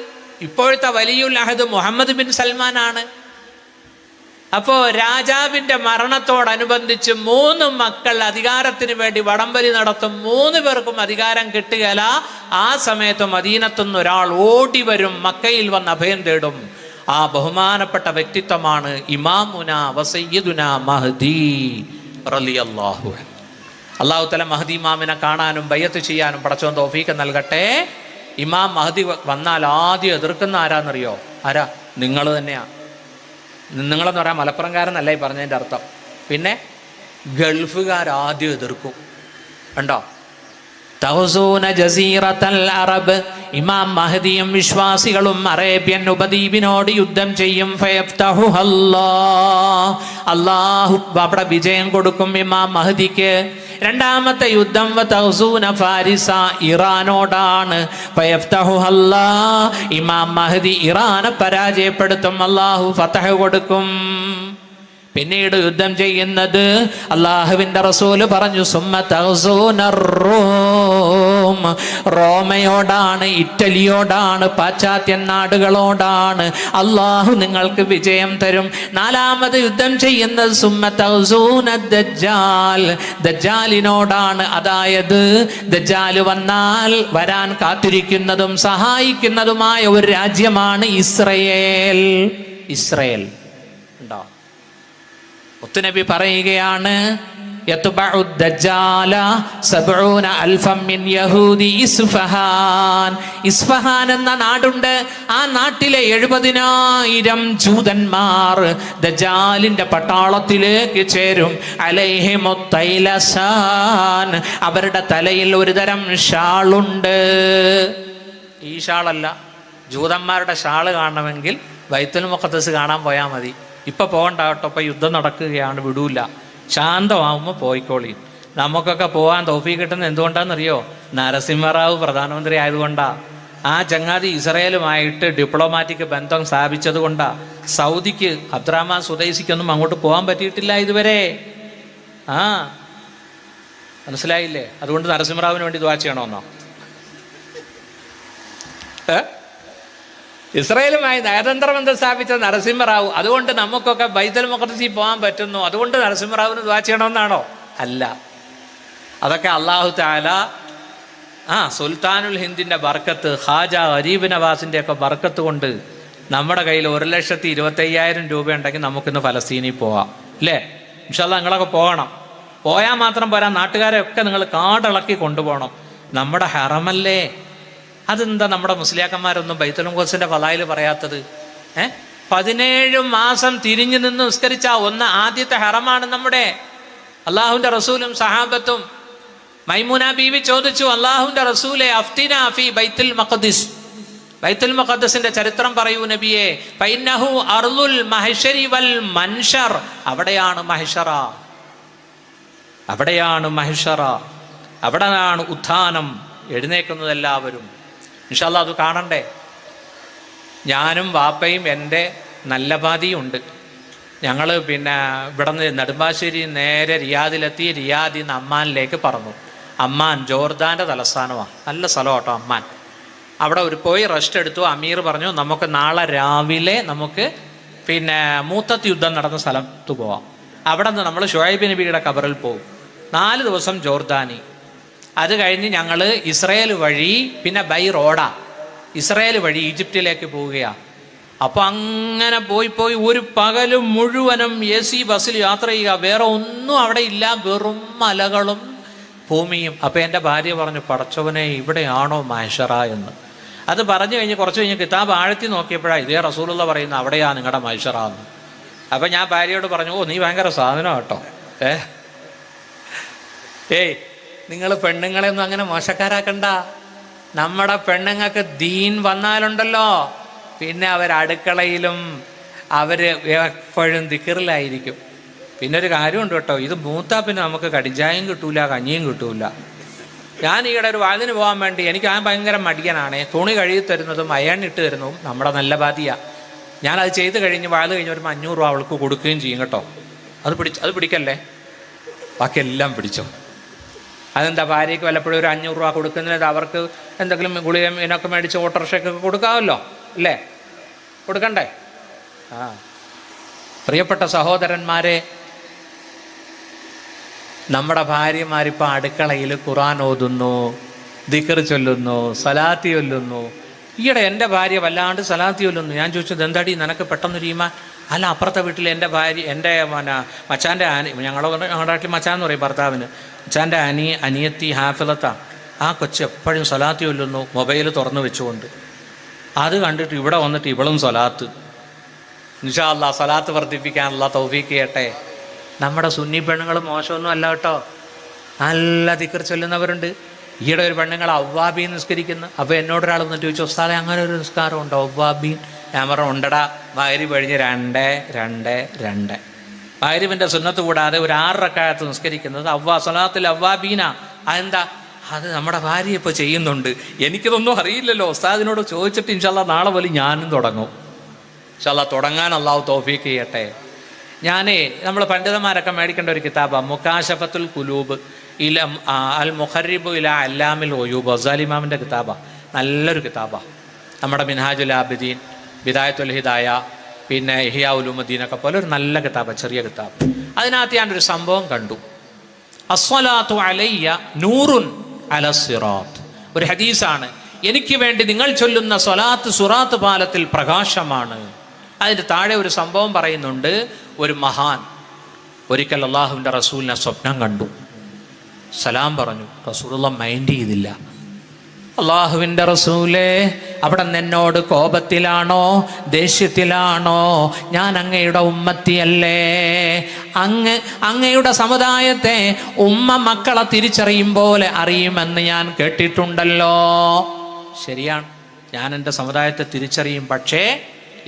ഇപ്പോഴത്തെ വലിയുൽ അഹദ് മുഹമ്മദ് ബിൻ സൽമാനാണ്. അപ്പോ രാജാവിന്റെ മരണത്തോടനുബന്ധിച്ച് 3 മക്കൾ അധികാരത്തിന് വേണ്ടി വടംവലി നടത്തും. 3 പേർക്കും അധികാരം കിട്ടുകയില്ല. ആ സമയത്ത് മദീനത്തുനിന്ന് ഒരാൾ ഓടി വരും, മക്കയിൽ വന്ന് അഭയം തേടും. ആ ബഹുമാനപ്പെട്ട വ്യക്തിത്വമാണ് ഇമാമുന വസയ്യിദുന മഹ്ദി റളിയല്ലാഹു അൻഹു. അല്ലാഹു തആല മഹ്ദി ഇമാമിനെ കാണാനും ബൈഅത്ത് ചെയ്യാനും പടച്ചോൻ തൗഫീഖ് നൽകട്ടെ. ഇമാം മഹ്ദി വന്നാൽ ആദ്യം എതിർക്കുന്ന ആരാന്നറിയോ? ആരാ? നിങ്ങൾ തന്നെയാ. നിങ്ങളെന്ന് പറയാൻ മലപ്പുറംകാരെന്നല്ല ഈ പറഞ്ഞതിൻ്റെ അർത്ഥം. പിന്നെ ഗൾഫുകാർ ആദ്യം എതിർക്കും. ഉണ്ടോ? തഹ്സൂന ജസീറത്തൽ അറബ്, ഇമാം മഹ്ദിയും വിശ്വാസികളും അറേബ്യൻ ഉപദ്വീപിനോട് യുദ്ധം ചെയ്യും. അല്ലാഹു അവിടെ വിജയം കൊടുക്കും ഇമാം മഹ്ദിക്ക്. രണ്ടാമത്തെ യുദ്ധം തഹ്സൂന ഫാരിസ, ഇറാനോടാണ്. ഇമാം മഹ്ദി ഇറാനെ പരാജയപ്പെടുത്തും, അല്ലാഹു ഫതഹ് കൊടുക്കും. പിന്നീട് യുദ്ധം ചെയ്യുന്നത് അള്ളാഹുവിന്റെ റസൂല് പറഞ്ഞു, സുമ്മ തഹ്സൂന റൂം, റോമയോടാണ്, ഇറ്റലിയോടാണ്, പാശ്ചാത്യ നാടുകളോടാണ്. അള്ളാഹു നിങ്ങൾക്ക് വിജയം തരും. നാലാമത് യുദ്ധം ചെയ്യുന്നത് സുമ്മ തഹ്സൂന ദജ്ജാൽ, ദജ്ജാലിനോടാണ്. അതായത് ദജ്ജാല് വന്നാൽ വരാൻ കാത്തിരിക്കുന്നതും സഹായിക്കുന്നതുമായ ഒരു രാജ്യമാണ് ഇസ്രയേൽ. ഇസ്രയേൽ ഉണ്ടോ? മുത്തുനബി പറയുകയാണ്, ഇസ്ഫഹാൻ എന്ന നാടുണ്ട്. ആ നാട്ടിലെ 70,000 ജൂതന്മാർ ദജ്ജാലിന്റെ പട്ടാളത്തിലേക്ക് ചേരും. അലൈഹിമുത്തൈലസാൻ, അവരുടെ തലയിൽ ഒരു തരം ഷാളുണ്ട്. ഈ ഷാളല്ല, ജൂതന്മാരുടെ ഷാള് കാണണമെങ്കിൽ ബൈത്തുൽ മുഖദ്ദസ് കാണാൻ പോയാൽ മതി. ഇപ്പൊ പോകണ്ട കേട്ടോ, ഇപ്പൊ യുദ്ധം നടക്കുകയാണ്, വിടൂല. ശാന്തമാവുമ്പോൾ പോയിക്കോളി. നമുക്കൊക്കെ പോകാൻ തൗഫീഖ് കിട്ടുന്നത് എന്തുകൊണ്ടാണെന്നറിയോ? നരസിംഹറാവു പ്രധാനമന്ത്രി ആയതുകൊണ്ടാ. ആ ചങ്ങാതി ഇസ്രയേലുമായിട്ട് ഡിപ്ലോമാറ്റിക് ബന്ധം സ്ഥാപിച്ചത് കൊണ്ടാ. സൗദിക്ക് അബ്ദുറഹ്മാൻ സുദൈസിക്കൊന്നും അങ്ങോട്ട് പോകാൻ പറ്റിയിട്ടില്ല ഇതുവരെ. മനസ്സിലായില്ലേ? അതുകൊണ്ട് നരസിംഹറാവിന് വേണ്ടി ദുആ ചെയ്യണമെന്നോ? ഇസ്രായേലുമായി നയതന്ത്ര ബന്ധം സ്ഥാപിച്ച നരസിംഹറാവു, അതുകൊണ്ട് നമുക്കൊക്കെ ബൈത്തുൽ മുഖദ്ദിസിൽ പോകാൻ പറ്റുന്നു, അതുകൊണ്ട് നരസിംഹറാവുവിന് ദുആ ചെയ്യണമെന്നാണോ? അല്ല. അതൊക്കെ അല്ലാഹു തആല സുൽത്താനുൽ ഹിന്ദിന്റെ ബർക്കത്ത്, ഖാജ ഗരീബ് നവാസിന്റെ ഒക്കെ ബർക്കത്ത് കൊണ്ട് നമ്മുടെ കയ്യിൽ 1,25,000 രൂപ ഉണ്ടെങ്കിൽ നമുക്കിന്ന് ഫലസ്തീനിൽ പോവാം, അല്ലേ? ഇൻഷാ അല്ലാഹ് നിങ്ങളൊക്കെ പോകണം. പോയാൽ മാത്രം പോരാ, നാട്ടുകാരെ ഒക്കെ നിങ്ങൾ കാടിളക്കി കൊണ്ടുപോകണം. നമ്മുടെ ഹറമല്ലേ. അതെന്താ നമ്മുടെ മുസ്ലിയാക്കന്മാരൊന്നും ബൈത്തുൽ മുഖദ്ദിസിന്റെ ഫളായിൽ പറയാത്തത്? 17 മാസം തിരിഞ്ഞു നിന്ന് നിസ്കരിച്ച ആദ്യത്തെ ഹറമാണ് നമ്മുടെ. അള്ളാഹുവിന്റെ റസൂലും സഹാബത്തും. മൈമൂന ബീവി ചോദിച്ചു, അള്ളാഹുവിന്റെ റസൂലെ അഫ്തിനാ ഫീ ബൈത്തുൽ മഖ്ദിസ്, ബൈത്തുൽ മുഖദ്ദിസിന്റെ ചരിത്രം പറയൂ നബിയെ. ഫഇന്നഹു അർളുൽ മഹ്ശരി വൽ മൻശർ, അവിടെയാണ് മഹ്ശറ, അവിടെയാണ് മഹ്ശറ, അവിടെയാണ് ഉത്ഥാനം, എഴുന്നേക്കുന്നത് എല്ലാവരും. ഇൻഷാ അല്ലാഹ് അത് കാണണ്ടേ? ഞാനും വാപ്പയും എൻ്റെ നല്ല പാതിയുണ്ട്. ഞങ്ങൾ പിന്നെ ഇവിടെ നിന്ന് നെടുമ്പാശ്ശേരി നേരെ റിയാദിലെത്തി. റിയാദിൽ നിന്ന് അമ്മാനിലേക്ക് പറന്നു. അമ്മാൻ ജോർദാൻ്റെ തലസ്ഥാനമാണ്, നല്ല സ്ഥലം കേട്ടോ അമ്മാൻ. അവിടെ പോയി റെസ്റ്റ് എടുത്തു. അമീർ പറഞ്ഞു നമുക്ക് നാളെ രാവിലെ നമുക്ക് പിന്നെ മൂത്തത്ത് യുദ്ധം നടന്ന സ്ഥലത്ത് പോവാം. അവിടെ നിന്ന് നമ്മൾ ഷുഐബ് നബിയുടെ ഖബറിൽ പോകും. 4 ദിവസം ജോർദാനി. അത് കഴിഞ്ഞ് ഞങ്ങൾ ഇസ്രയേൽ വഴി പിന്നെ ബൈ റോഡാ ഇസ്രയേൽ വഴി ഈജിപ്തിലേക്ക് പോവുകയാണ്. അപ്പോൾ അങ്ങനെ പോയി ഒരു പകല് മുഴുവനും AC ബസ്സിൽ യാത്ര ചെയ്യുക. വേറെ ഒന്നും അവിടെ ഇല്ല, വെറും മലകളും ഭൂമിയും. അപ്പോൾ എൻ്റെ ഭാര്യ പറഞ്ഞു, പടച്ചവനെ ഇവിടെയാണോ മഹ്ശറ എന്ന്. അത് പറഞ്ഞു കഴിഞ്ഞ് കുറച്ച് കഴിഞ്ഞ് കിതാബ് ആഴത്തി നോക്കിയപ്പോഴാണ് ഇതേ റസൂലുള്ള പറയുന്നത് അവിടെയാ നിങ്ങളുടെ മഹ്ശറ എന്ന്. അപ്പം ഞാൻ ഭാര്യയോട് പറഞ്ഞു, നീ ഭയങ്കര സാധനം കേട്ടോ. നിങ്ങൾ പെണ്ണുങ്ങളെയൊന്നും അങ്ങനെ മോശക്കാരാക്കണ്ട. നമ്മുടെ പെണ്ണുങ്ങൾക്ക് ദീൻ വന്നാലുണ്ടല്ലോ പിന്നെ അടുക്കളയിലും അവർ എപ്പോഴും ദിക്റിലായിരിക്കും. പിന്നെ ഒരു കാര്യമുണ്ട് കേട്ടോ, ഇത് മൂത്താ പിന്നെ നമുക്ക് കടിഞ്ചായും കിട്ടൂല, കഞ്ഞിയും കിട്ടൂല. ഞാൻ ഈയിടെ ഒരു വാതിന് പോകാൻ വേണ്ടി, എനിക്ക് ഭയങ്കര മടിയനാണേ. തുണി കഴുകി തരുന്നതും അയണിട്ട് തരുന്നതും നമ്മുടെ നല്ല ബാധിയാ. ഞാനത് ചെയ്ത് കഴിഞ്ഞ് വാത് കഴിഞ്ഞ് വരുമ്പോൾ 500 രൂപ അവൾക്ക് കൊടുക്കുകയും ചെയ്യും കേട്ടോ. അത് പിടിക്കല്ലേ, ബാക്കിയെല്ലാം പിടിച്ചോ. അതെന്താ, ഭാര്യയ്ക്ക് വല്ലപ്പോഴും ഒരു 500 രൂപ കൊടുക്കുന്നത് അവർക്ക് എന്തെങ്കിലും ഗുളിക ഇതിനൊക്കെ മേടിച്ച് ഓട്ടോറിക്ഷയ്ക്കൊക്കെ കൊടുക്കാമല്ലോ, അല്ലേ? കൊടുക്കണ്ടേ? പ്രിയപ്പെട്ട സഹോദരന്മാരെ, നമ്മുടെ ഭാര്യമാരിപ്പോൾ അടുക്കളയിൽ ഖുർആൻ ഓതുന്നു, ദിക്ർ ചൊല്ലുന്നു, സലാത്തി ചൊല്ലുന്നു. ഈയിടെ എൻ്റെ ഭാര്യ വല്ലാണ്ട് സലാത്തി ചൊല്ലുന്നു. ഞാൻ ചോദിച്ചത് എന്താടി നിനക്ക് പെട്ടെന്നൊരു ഈമാൻ? അല്ല, അപ്പുറത്തെ വീട്ടിൽ എൻ്റെ ഭാര്യ, എൻ്റെ മച്ചാൻ്റെ ഞങ്ങളുടെ നാട്ടിൽ മച്ചാൻ എന്ന് പറയും ഭർത്താവിന്. മച്ചാൻ്റെ അനിയത്തി ഹാഫിളത്താ. ആ കൊച്ച് എപ്പോഴും സലാത്തി ചൊല്ലുന്നു, മൊബൈൽ തുറന്നു വെച്ചുകൊണ്ട്. അത് കണ്ടിട്ട് ഇവിടെ വന്നിട്ട് ഇവളും സ്വലാത്ത്. ഇൻഷാ അല്ലാഹ് സ്വലാത്ത് വർദ്ധിപ്പിക്കാനുള്ള തൗഫീഖ് ചെയ്യട്ടെ. നമ്മുടെ സുന്നി പെണ്ണുങ്ങൾ മോശമൊന്നും അല്ല കേട്ടോ, നല്ല ദിക്ർ ചൊല്ലുന്നവരുണ്ട്. ഈയിടെ ഒരു പെണ്ണുങ്ങൾ അവ്വാബീൻ നിസ്കരിക്കുന്നു. അപ്പോൾ എന്നോടൊരാൾ വന്നിട്ട് ചോദിച്ചു, ഉസ്താദേ അങ്ങനെ ഒരു നിസ്കാരം ഉണ്ടോ അവ്വാബീൻ? ഞാൻ പറഞ്ഞു, ഉണ്ടടാ. മഗ്‌രിബ് കഴിഞ്ഞ് 2-2-2 മഗ്‌രിബിൻ്റെ സുന്നത്ത് കൂടാതെ ഒരു 6 റക്അത്ത് നിസ്കരിക്കുന്നത് സ്വലാത്തുൽ അവ്വാബീന. അതെന്താ? അത് നമ്മുടെ ഭാര്യ ഇപ്പോൾ ചെയ്യുന്നുണ്ട്. എനിക്കിതൊന്നും അറിയില്ലല്ലോ. ഉസ്താദിനോട് ചോദിച്ചിട്ട് ഇൻഷാ അല്ലാഹ് നാളെ പോലെ ഞാനും തുടങ്ങും. ഇൻഷാ അല്ലാഹ് തുടങ്ങാൻ അല്ലാഹു തൗഫീഖ് ചെയ്യട്ടെ. നമ്മൾ പണ്ഡിതന്മാരൊക്കെ മേടിക്കേണ്ട ഒരു കിതാബാണ് മുകാശഫത്തുൽ ഖുലൂബ് അൽ മുഖറിബു ഇലാ അല്ലാമിൽ ഒയൂബ്. ഗസാലി ഇമാമിൻ്റെ കിതാബാണ്, നല്ലൊരു കിതാബാണ്. നമ്മുടെ മിൻഹാജുൽ ആബിദീൻ, ബിദായത്തുൽ ഹിദായ, പിന്നെ ഇഹ്യാ ഉലൂമുദ്ദീനൊക്കെ പോലെ ഒരു നല്ല കിതാബ്, ചെറിയ കിതാബ്. അതിനകത്ത് ഞാനൊരു സംഭവം കണ്ടു. അസ്സലാത്തു അലയ്യ നൂറുൻ അലസ്സിറാത്ത്. ഒരു ഹദീസാണ്, എനിക്ക് വേണ്ടി നിങ്ങൾ ചൊല്ലുന്ന സ്വലാത്ത് സുറാത്ത് പാലത്തിൽ പ്രകാശമാണ്. അതിൻ്റെ താഴെ ഒരു സംഭവം പറയുന്നുണ്ട്. ഒരു മഹാൻ ഒരിക്കൽ അള്ളാഹുവിൻ്റെ റസൂലിനെ സ്വപ്നം കണ്ടു, സലാം പറഞ്ഞു. റസൂലുള്ളാഹ് മൈൻഡ് ചെയ്തില്ല. അള്ളാഹുവിൻ്റെ റസൂലേ, അവിടെ എന്നോട് കോപത്തിലാണോ ദേഷ്യത്തിലാണോ? ഞാൻ അങ്ങയുടെ ഉമ്മത്തിയല്ലേ. അങ്ങയുടെ സമുദായത്തെ ഉമ്മ മക്കളെ തിരിച്ചറിയും പോലെ അറിയുമെന്ന് ഞാൻ കേട്ടിട്ടുണ്ടല്ലോ. ശരിയാണ്, ഞാൻ എൻ്റെ സമുദായത്തെ തിരിച്ചറിയും, പക്ഷേ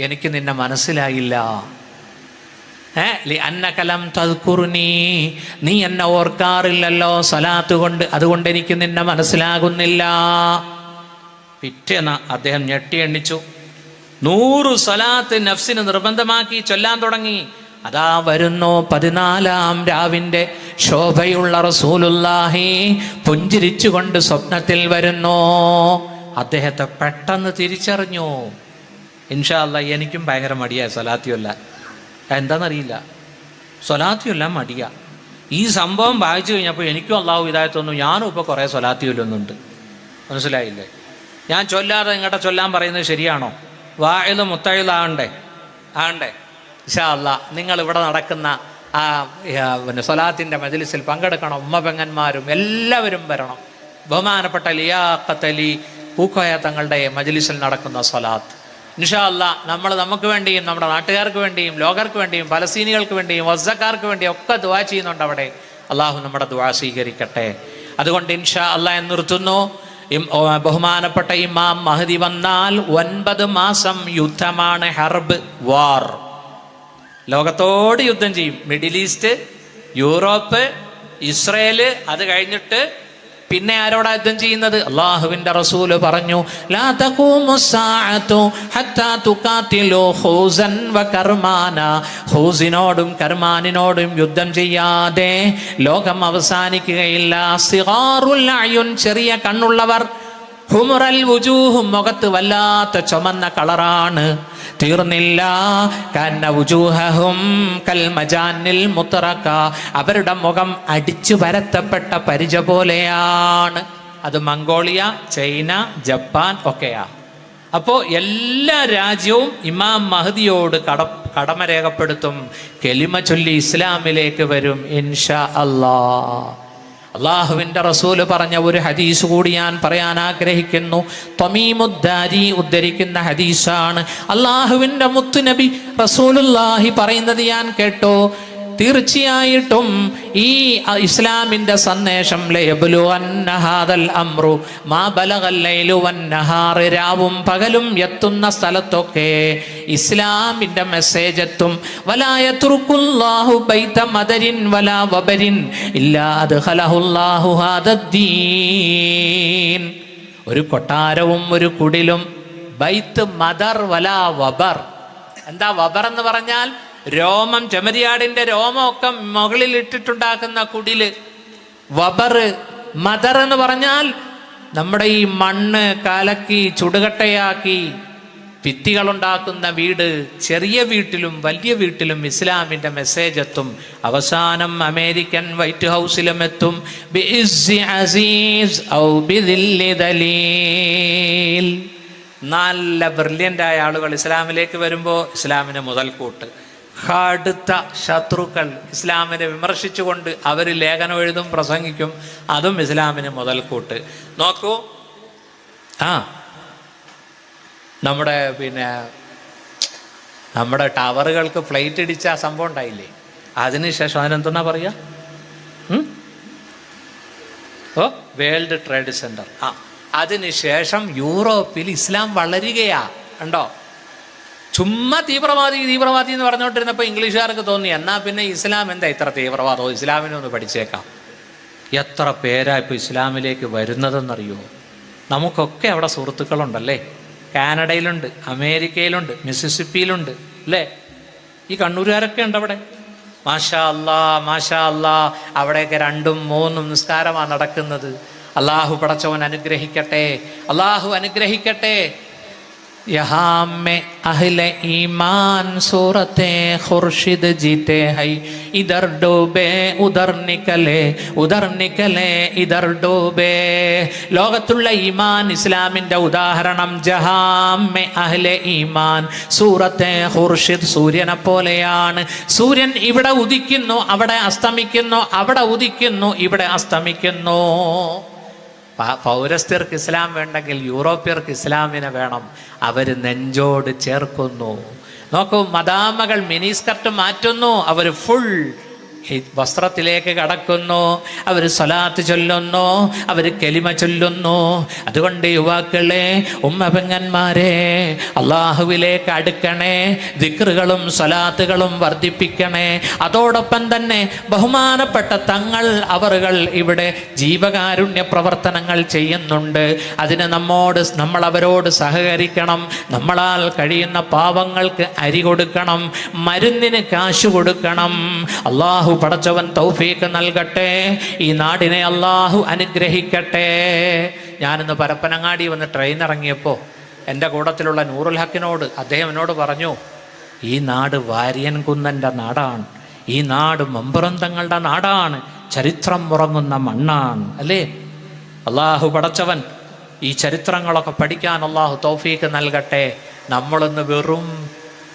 എനിക്ക് നിന്നെ മനസ്സിലായില്ല. അന്നകലം തദ്കുർനി, നീ എന്നെ ഓർക്കാറില്ലല്ലോ സ്വലാത്ത് കൊണ്ട്, അതുകൊണ്ട് എനിക്ക് നിന്നെ മനസ്സിലാകുന്നില്ല. പിറ്റേന്ന് അദ്ദേഹം ഞെട്ടി എണ്ണിച്ചു. 100 സ്വലാത്ത് നഫ്സിന് നിർബന്ധമാക്കി ചൊല്ലാൻ തുടങ്ങി. അതാ വരുന്നു 14-ാം രാവിന്റെ ശോഭയുള്ള റസൂലുള്ളാഹി പുഞ്ചിരിച്ചുകൊണ്ട് സ്വപ്നത്തിൽ വരുന്നു. അദ്ദേഹത്തെ പെട്ടെന്ന് തിരിച്ചറിഞ്ഞു. ഇൻഷാ അല്ലാഹ് എനിക്കും ഭയങ്കര മടിയാ സ്വലാത്തിയല്ല. എന്താണെന്നറിയില്ല, സ്വലാത്തിയല്ല മടിയാ. ഈ സംഭവം വായിച്ചു കഴിഞ്ഞപ്പോൾ എനിക്കും അള്ളാഹു ഹിദായത്ത് തന്നു. ഞാനും ഇപ്പോൾ കുറേ സ്വലാത്തിയൊല്ലുന്നുണ്ട്. മനസ്സിലായില്ലേ? ഞാൻ ചൊല്ലാതെ ഇങ്ങോട്ട് ചൊല്ലാൻ പറയുന്നത് ശരിയാണോ? വാഇദ് മുത്തഇദാകണ്ടേ? ആകണ്ടേ? ഇൻഷാ അല്ലാഹ് നിങ്ങൾ ഇവിടെ നടക്കുന്ന ആ സ്വലാത്തിൻ്റെ മജ്ലിസിൽ പങ്കെടുക്കണം. ഉമ്മ പെങ്ങന്മാരും എല്ലാവരും വരണം. ബഹുമാനപ്പെട്ട ലിയാഖത്ത് അലി പൂക്കോയ തങ്ങളുടെ മജ്ലിസിൽ നടക്കുന്ന സ്വലാത്ത് ഇൻഷാ അല്ലാഹ് നമ്മൾ നമുക്ക് വേണ്ടിയും നമ്മുടെ നാട്ടുകാർക്ക് വേണ്ടിയും ലോകർക്ക് വേണ്ടിയും പലസ്തീനികൾക്ക് വേണ്ടിയും വസ്സക്കാർക്ക് വേണ്ടിയും ഒക്കെ ദുആ ചെയ്യുന്നുണ്ട് അവിടെ. അള്ളാഹു നമ്മുടെ ദുആ സ്വീകരിക്കട്ടെ. അതുകൊണ്ട് ഇൻഷാ അല്ലാഹ് നിർത്തുന്നു. ബഹുമാനപ്പെട്ട ഇമാം മഹ്ദി വന്നാൽ 9 മാസം യുദ്ധമാണ്, ഹർബ്, വാർ. ലോകത്തോട് യുദ്ധം ചെയ്യും. Middle east, Europe, Israel. അത് കഴിഞ്ഞിട്ട് പിന്നെ ആരോടാ യുദ്ധം ചെയ്യുന്നത്? അള്ളാഹുവിന്റെ റസൂല് പറഞ്ഞു, ലാ തഖൂമു സ്സാഅതു ഹത്താ തുഖാതിലു ഖൂസൻ വ കർമാന. ഖൂസിനോടും കർമാനിനോടും യുദ്ധം ചെയ്യാതെ ലോകം അവസാനിക്കുകയില്ല. സിഗാറുൽ അയുൻ, ചെറിയ കണ്ണുള്ളവർ, ഹുമുറൽ വുജൂഹ്, മുഖത്ത് വല്ലാത്ത ചുമന്ന കളറാണ്. തീർന്നില്ല. കന്ന വുജൂഹഹും കൽ മജാനിൽ മുത്തറക, അവരുടെ മുഖം അടിച്ചു പരത്തപ്പെട്ട പരിച പോലെയാണ്. അത് മംഗോളിയ, ചൈന, ജപ്പാൻ ഒക്കെയാ. അപ്പോൾ എല്ലാ രാജ്യവും ഇമാം മഹ്ദിയോട് കടമ രേഖപ്പെടുത്തും. കലിമ ചൊല്ലി ഇസ്ലാമിലേക്ക് വരും ഇൻഷാ അല്ലാഹ്. അള്ളാഹുവിന്റെ റസൂല് പറഞ്ഞ ഒരു ഹദീസ് കൂടി ഞാൻ പറയാൻ ആഗ്രഹിക്കുന്നു. തമീമുദ്ദാരി ഉദ്ധരിക്കുന്ന ഹദീസാണ്. അള്ളാഹുവിന്റെ മുത്തുനബി റസൂലുള്ളാഹി പറയുന്നത് ഞാൻ കേട്ടോ. തീർച്ചയായിട്ടും ഈ ഇസ്ലാമിന്റെ സന്ദേശം ലയബ്ലുവന്ന ഹാദൽ അംറു മാ ബലഗൽ ലൈലു വന്നഹാർ, രാവും പകലും എത്തുന്ന സ്ഥലത്തൊക്കെ ഇസ്ലാമിന്റെ മെസ്സേജ് എത്തും. വലാ യത്റുകുല്ലാഹു ബൈത മദരിൻ വലാ വബരിൻ ഇല്ലാ അദ്ഖലഹുല്ലാഹു ഹാദദ്ദീൻ. ഒരു കൊട്ടാരവും ഒരു കുടിലും, ബൈത്ത് മദർ വലാ വബർ. എന്താ വബർ എന്ന് പറഞ്ഞാൽ? രോമം, ചെമ്മരിയാടിന്റെ രോമമൊക്കെ മുകളിൽ ഇട്ടിട്ടുണ്ടാക്കുന്ന കുടില്. വബർ. മദർ എന്ന് പറഞ്ഞാൽ നമ്മുടെ ഈ മണ്ണ് കലക്കി ചുടുകട്ടയാക്കി ഭിത്തികളുണ്ടാക്കുന്ന വീട്. ചെറിയ വീട്ടിലും വലിയ വീട്ടിലും ഇസ്ലാമിന്റെ മെസ്സേജ് എത്തും. അവസാനം അമേരിക്കൻ വൈറ്റ് ഹൗസിലും എത്തും. ബിഇസ്സി അസീസ് ഔ ബിദില്ലി ദലീൽ. നല്ല ബ്രില്യൻ്റായ ആളുകൾ ഇസ്ലാമിലേക്ക് വരുമ്പോൾ ഇസ്ലാമിന് മുതൽക്കൂട്ട്. കടുത്ത ശത്രുക്കൾ ഇസ്ലാമിനെ വിമർശിച്ചുകൊണ്ട് അവർ ലേഖനം എഴുതും, പ്രസംഗിക്കും. അതും ഇസ്ലാമിന് മുതൽക്കൂട്ട്. നോക്കൂ, നമ്മുടെ ടവറുകൾക്ക് ഫ്ലൈറ്റ് ഇടിച്ച സംഭവം ഉണ്ടായില്ലേ? അതിനുശേഷം അതിനെന്തെന്നാ പറയുക? World trade centre. അതിനുശേഷം യൂറോപ്പിൽ ഇസ്ലാം വളരുകയാ. ഉണ്ടോ? ചുമ്മാ തീവ്രവാദി എന്ന് പറഞ്ഞുകൊണ്ടിരുന്നപ്പോൾ ഇംഗ്ലീഷുകാർക്ക് തോന്നി എന്നാൽ പിന്നെ ഇസ്ലാം എന്താ ഇത്ര തീവ്രവാദമോ, ഇസ്ലാമിനെ ഒന്ന് പഠിച്ചേക്കാം. എത്ര പേരാ ഇപ്പോൾ ഇസ്ലാമിലേക്ക് വരുന്നതെന്നറിയോ? നമുക്കൊക്കെ അവിടെ സുഹൃത്തുക്കളുണ്ടല്ലേ? കാനഡയിലുണ്ട്, അമേരിക്കയിലുണ്ട്, മിസിസിപ്പിയിലുണ്ട് അല്ലേ? ഈ കണ്ണൂരുകാരൊക്കെ ഉണ്ട് അവിടെ. മാഷാ അല്ലാ, മാഷാ അല്ലാ. അവിടെയൊക്കെ 2ഉം 3ഉം നിസ്കാരമാണ് നടക്കുന്നത്. അള്ളാഹു പടച്ചവൻ അനുഗ്രഹിക്കട്ടെ, അള്ളാഹു അനുഗ്രഹിക്കട്ടെ. यहाँ में अहले ईमान सूरते खुर्शिद जीते हैं, इधर डूबे उधर निकले इधर डूबे. ലോകത്തുള്ള ഈമാൻ ഇസ്ലാമിന്റെ ഉദാഹരണം ജഹാമെ അഹ്ലെ ഈമാൻ സൂറത്തെ ഖുർഷിദ്, സൂര്യനെ പോലെയാണ്. സൂര്യൻ ഇവിടെ ഉദിക്കുന്നു, അവിടെ അസ്തമിക്കുന്നു, അവിടെ ഉദിക്കുന്നു, ഇവിടെ അസ്തമിക്കുന്നു. പൗരസ്ത്യർക്ക് ഇസ്ലാം വേണ്ടെങ്കിൽ യൂറോപ്യർക്ക് ഇസ്ലാമിനെ വേണം. അവർ നെഞ്ചോട് ചേർക്കുന്നു. നോക്കൂ, മദാമകൾ മിനിസ്കർട്ട് മാറ്റുന്നു, അവർ ഫുൾ വസ്ത്രത്തിലേക്ക് കടക്കുന്നു, അവർ സ്വലാത്ത് ചൊല്ലുന്നു, അവർ കലിമ ചൊല്ലുന്നു. അതുകൊണ്ട് യുവാക്കളെ, ഉമ്മ പെങ്ങന്മാരെ, അള്ളാഹുവിലേക്ക് അടുക്കണേ, ദിക്റുകളും സ്വലാത്തുകളും വർദ്ധിപ്പിക്കണേ. അതോടൊപ്പം തന്നെ ബഹുമാനപ്പെട്ട തങ്ങൾ അവറുകൾ ഇവിടെ ജീവകാരുണ്യ പ്രവർത്തനങ്ങൾ ചെയ്യുന്നുണ്ട്. അതിന് നമ്മൾ അവരോട് സഹകരിക്കണം. നമ്മളാൽ കഴിയുന്ന പാവങ്ങൾക്ക് അരി കൊടുക്കണം, മരുന്നിന് കാശ് കൊടുക്കണം. അള്ളാഹു പടച്ചവൻ തൗഫീഖ് നൽകട്ടെ. ഈ നാടിനെ അള്ളാഹു അനുഗ്രഹിക്കട്ടെ. ഞാനിന്ന് പരപ്പനങ്ങാടി വന്ന് ട്രെയിൻ ഇറങ്ങിയപ്പോൾ എൻ്റെ കൂട്ടത്തിലുള്ള നൂറുൽ ഹക്കിനോട്, അദ്ദേഹം എന്നോട് പറഞ്ഞു, ഈ നാട് വാര്യൻ കുന്നൻ്റെ നാടാണ്, ഈ നാട് മമ്പുറന്തങ്ങളുടെ നാടാണ്, ചരിത്രം ഉറങ്ങുന്ന മണ്ണാണ് അല്ലേ. അള്ളാഹു പടച്ചവൻ ഈ ചരിത്രങ്ങളൊക്കെ പഠിക്കാൻ അള്ളാഹു തൗഫീക്ക് നൽകട്ടെ. നമ്മളൊന്ന് വെറും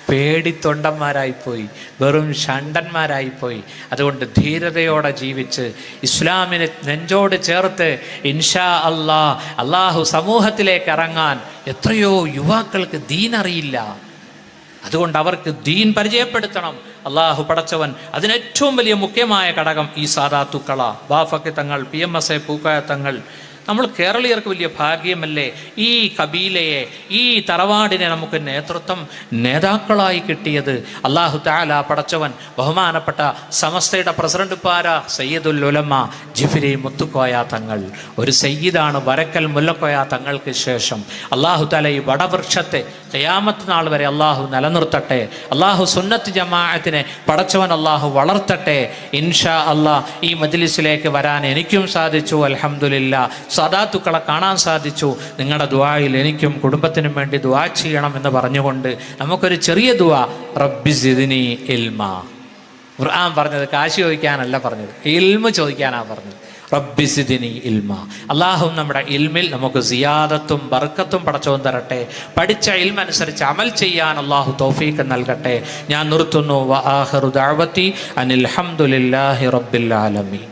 പേടിത്തൊണ്ടന്മാരായിപ്പോയി, വെറും ഷണ്ടന്മാരായിപ്പോയി. അതുകൊണ്ട് ധീരതയോടെ ജീവിച്ച് ഇസ്ലാമിനെ നെഞ്ചോട് ചേർത്ത് ഇൻഷാ അള്ളാഹു സമൂഹത്തിലേക്ക് ഇറങ്ങാൻ എത്രയോ യുവാക്കൾക്ക് ദീൻ അറിയില്ല. അതുകൊണ്ട് അവർക്ക് ദീൻ പരിചയപ്പെടുത്തണം. അള്ളാഹു പടച്ചവൻ അതിനേറ്റവും വലിയ മുഖ്യമായ ഘടകം ഈ സാദാത്തുക്കള, ബാഫക്കി തങ്ങൾ, PMSA പൂക്കായ തങ്ങൾ. നമ്മൾ കേരളീയർക്ക് വലിയ ഭാഗ്യമല്ലേ ഈ കബീലയെ, ഈ തറവാടിനെ നമുക്ക് നേതാക്കളായി കിട്ടിയത്. അല്ലാഹു തആല പടച്ചവൻ ബഹുമാനപ്പെട്ട സമസ്തയുടെ പ്രസിഡന്റ് പാര സയ്യിദുൽ ഉലമ ജിഫ്രി മുത്തുക്കോയ തങ്ങൾ, ഒരു സയ്യിദാണ് വരക്കൽ മുല്ലക്കോയ തങ്ങൾക്ക് ശേഷം. അല്ലാഹു തആല ഈ വടവൃക്ഷത്തെ ഖിയാമത്ത് നാൾ വരെ അള്ളാഹു നിലനിർത്തട്ടെ. അള്ളാഹു സുന്നത്ത് ജമാഅത്തിനെ പടച്ചവൻ അള്ളാഹു വളർത്തട്ടെ. ഇൻഷാ അള്ളാഹ് ഈ മജ്ലിസിലേക്ക് വരാൻ എനിക്കും സാധിച്ചു, അൽഹംദുലില്ലാ. സാദാത്തുക്കളെ കാണാൻ സാധിച്ചു. നിങ്ങളുടെ ദുആയിൽ എനിക്കും കുടുംബത്തിനും വേണ്ടി ദുആ ചെയ്യണം എന്ന് പറഞ്ഞുകൊണ്ട് നമുക്കൊരു ചെറിയ ദുആ, റബ്ബി സിദ്നി ഇൽമാ. ഖുർആൻ പറഞ്ഞത് കാശ് ചോദിക്കാനല്ല പറഞ്ഞത്, ഇൽമ് ചോദിക്കാനാണ് പറഞ്ഞത്. റബ്ബി സിദ്നി ഇൽമാ. അല്ലാഹു നമ്മുടെ ഇൽമിൽ നമുക്ക് സിയാദത്തും ബർക്കത്തും പടച്ചവൻ തരട്ടെ. പഠിച്ച ഇൽമനുസരിച്ച് അമൽ ചെയ്യാൻ അല്ലാഹു തൗഫീഖ് നൽകട്ടെ. ഞാൻ നിർത്തുന്നു. വ ആഖിറു ദഅവതി അനിൽ ഹംദുലില്ലാഹി റബ്ബിൽ ആലമീൻ.